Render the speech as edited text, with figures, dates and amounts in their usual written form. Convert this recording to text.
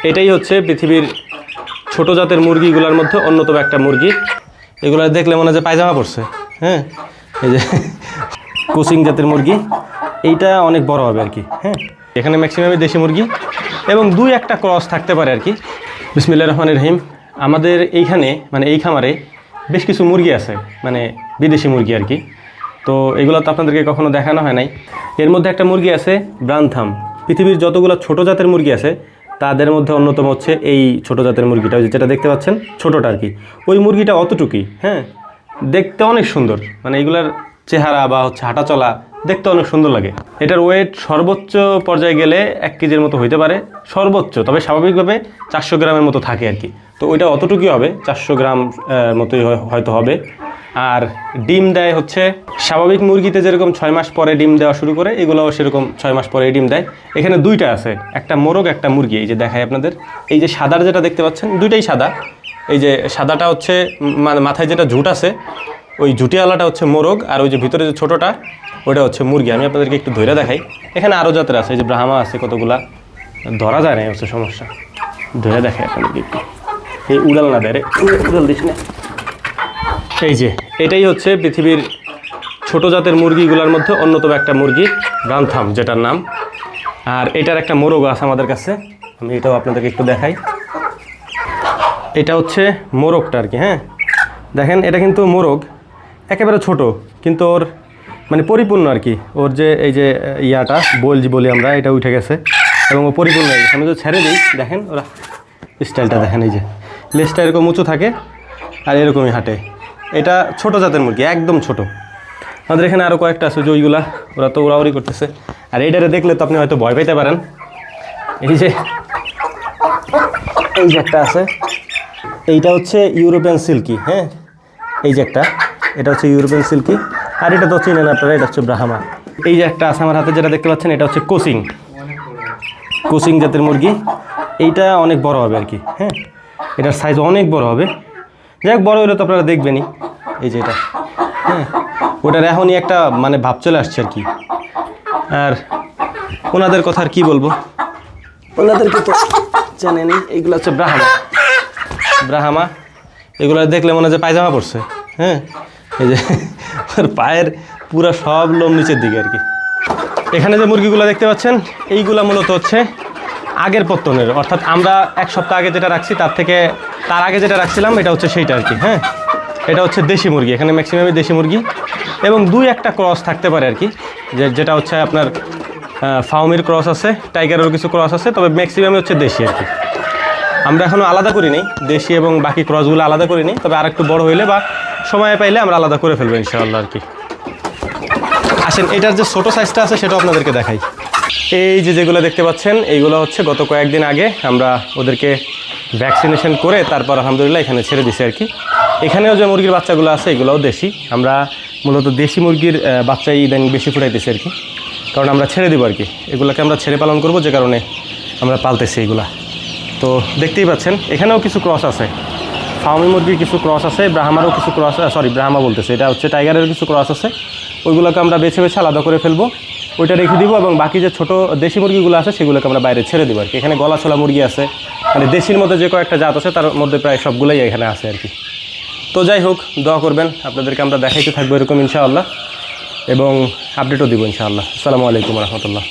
এটাই হচ্ছে পৃথিবীর ছোট জাতের মুরগিগুলোর মধ্যে অন্যতম একটা মুরগি। এগুলো দেখলে মনে হয় যে পায়জামা পড়ছে। হ্যাঁ, এই যে কোচিং জাতের মুরগি, এইটা অনেক বড় হবে আর কি। হ্যাঁ, এখানে ম্যাক্সিমামই দেশি মুরগি এবং দুই একটা ক্রস থাকতে পারে আর কি। বিসমিল্লাহির রহমানির রহিম। আমাদের এইখানে মানে এই খামারে বেশ কিছু মুরগি আছে, মানে বিদেশি মুরগি আর কি। তো এগুলো তো আপনাদেরকে কখনো দেখানো হয় নাই। এর মধ্যে একটা মুরগি আছে ব্রানথাম। পৃথিবীর যতগুলো ছোট জাতের মুরগি আছে তাদের মধ্যে অন্যতম হচ্ছে এই ছোট জাতের মুরগিটা, যেটা দেখতে পাচ্ছেন ছোটোটা আর কি। ওই মুরগিটা অতটুকুই, হ্যাঁ, দেখতে অনেক সুন্দর, মানে এগুলার চেহারা বা হচ্ছে হাঁটা চলা দেখতে অনেক সুন্দর লাগে। এটার ওয়েট সর্বোচ্চ পর্যায়ে গেলে 1 কেজির মতো হইতে পারে সর্বোচ্চ, তবে স্বাভাবিকভাবে 400 গ্রামের মতো থাকে আর কি। তো ওইটা অতটুকুই হবে, 400 গ্রাম মতোই হয়তো হবে। আর ডিম দেয় হচ্ছে স্বাভাবিক মুরগিতে যেরকম 6 মাস পরে ডিম দেওয়া শুরু করে, এগুলোও সেরকম 6 মাস পরে ডিম দেয়। এখানে দুইটা আছে, একটা মোরগ একটা মুরগি। এই যে দেখায় আপনাদের, এই যে সাদার যেটা দেখতে পাচ্ছেন দুইটাই সাদা। এই যে সাদাটা হচ্ছে মাথায় যেটা ঝুট আছে, ওই ঝুটিওয়ালাটা হচ্ছে মোরগ, আর ওই যে ভিতরে যে ছোটোটা ওটা হচ্ছে মুরগি। আমি আপনাদেরকে একটু ধরে দেখাই। এখানে আরও জাতের আছে, এই যে ব্রাহ্মা আছে কতগুলা, ধরা যায় না হচ্ছে সমস্যা। ধরে দেখাই আপনাদেরকে একটু, এই উড়াল না দেয় রে, উড়াল দিস না। এই যে এটাই হচ্ছে পৃথিবীর ছোট জাতের মুরগিগুলোর মধ্যে অন্যতম একটা মুরগি, ব্রানথাম যেটার নাম। আর এটার একটা মোরগ আছে আমাদের কাছে, আমি এটাও আপনাদেরকে একটু দেখাই। এটা হচ্ছে মোরগটা আর কি। হ্যাঁ, দেখেন এটা কিন্তু মোরগ একেবারে ছোট, কিন্তু ওর মানে পরিপূর্ণ আর কি। ওর যে এই যে ইয়াটা বলি আমরা, এটা উঠে গেছে এবং ও পরিপূর্ণ হয়ে গেছে। আমি যদি ছেড়ে দিই, দেখেন ওরা স্টাইলটা দেখেন, এই যে লেজটা এরকম উঁচু থাকে আর এরকমই হাঁটে। এটা ছোট জাতের মুরগি, একদম ছোট। আমাদের এখানে আরও কয়েকটা আছে যে ওইগুলা, ওরা তো উড়াউড়ি করতেছে। আর এইটারে দেখলে তো আপনি হয়তো ভয় পাইতে পারেন। এই যে একটা আছে, এইটা হচ্ছে ইউরোপিয়ান সিল্কি। হ্যাঁ, এই যে একটা, এটা হচ্ছে ইউরোপিয়ান সিল্কি। আর এটা তো চিনেন আপনারা, এটা হচ্ছে ব্রাহ্মা। এই যে একটা আছে আমার হাতে যেটা দেখতে পাচ্ছেন, এটা হচ্ছে কোচিং জাতের মুরগি। এইটা অনেক বড় হবে আর কি। হ্যাঁ, এটার সাইজ অনেক বড় হবে। যাই হোক, বড় হলে তো আপনারা দেখবেনই। এই যে এটা, হ্যাঁ, ওটার এখনই একটা মানে ভাব চলে আসছে আর কি। আর ওনাদের কথা আর কী বলবো, ওনাদেরকে তো জানেনি। এইগুলো হচ্ছে ব্রাহ্মা। এগুলো দেখলে মনে হয় যে পায়জামা পড়ছে। হ্যাঁ, এই যে ওর পায়ের পুরো সব লোম নিচের দিকে আর কি। এখানে যে মুরগিগুলো দেখতে পাচ্ছেন, এইগুলো মূলত হচ্ছে আগের পত্তনের, অর্থাৎ আমরা 1 সপ্তাহ আগে যেটা রাখছি তার আগে যেটা রাখছিলাম, এটা হচ্ছে সেইটা আর কি। হ্যাঁ, এটা হচ্ছে দেশি মুরগি। এখানে ম্যাক্সিমামই দেশি মুরগি এবং দুই একটা ক্রস থাকতে পারে আর কি, যেটা হচ্ছে আপনার ফাউমির ক্রস আছে, টাইগারেরও কিছু ক্রস আছে, তবে ম্যাক্সিমামই হচ্ছে দেশি আর কি। আমরা এখনও আলাদা করি নি দেশি এবং বাকি ক্রসগুলো আলাদা করি নি, তবে আর একটু বড় হইলে বা সময় পাইলে আমরা আলাদা করে ফেলবো ইনশাআল্লাহ আর কি। আসেন, এটার যে ছোটো সাইজটা আছে সেটাও আপনাদেরকে দেখাই। এই যে যেগুলো দেখতে পাচ্ছেন, এইগুলো হচ্ছে গত কয়েকদিন আগে আমরা ওদেরকে ভ্যাকসিনেশন করে তারপর আলহামদুলিল্লাহ এখানে ছেড়ে দিছি আর কি। এখানেও যে মুরগির বাচ্চাগুলো আছে এগুলোও দেশি। আমরা মূলত দেশি মুরগির বাচ্চাই ইদানিং বেশি ফুটাইতেছি আর কি, কারণ আমরা ছেড়ে দেবো আর কি। এগুলোকে আমরা ছেড়ে পালন করব, যে কারণে আমরা পালতেছি এগুলা। তো দেখতেই পাচ্ছেন এখানেও কিছু ক্রস আছে, ফার্মি মুরগির কিছু ক্রস আছে, ব্রাহ্মারও কিছু ক্রস, ব্রাহ্মা বলতেছে, এটা হচ্ছে টাইগারের কিছু ক্রস আছে। ওইগুলোকে আমরা বেছে বেছে আলাদা করে ফেলবো, ওইটা রেখে দিব এবং বাকি যে ছোটো দেশি মুরগিগুলো আছে সেগুলোকে আমরা বাইরে ছেড়ে দেবো আর কি। এখানে গলাছোলা মুরগি আছে, মানে দেশির মধ্যে যে কয়েকটা জাত আছে তার মধ্যে প্রায় সবগুলোই এখানে আছে আর কি। তো যাই হোক, দোয়া করবেন, আপনাদেরকে আমরা দেখাইতে থাকবো এরকম ইনশাআল্লাহ, এবং আপডেটও দিব ইনশাআল্লাহ। আসসালামু আলাইকুম রহমতুল্লাহ।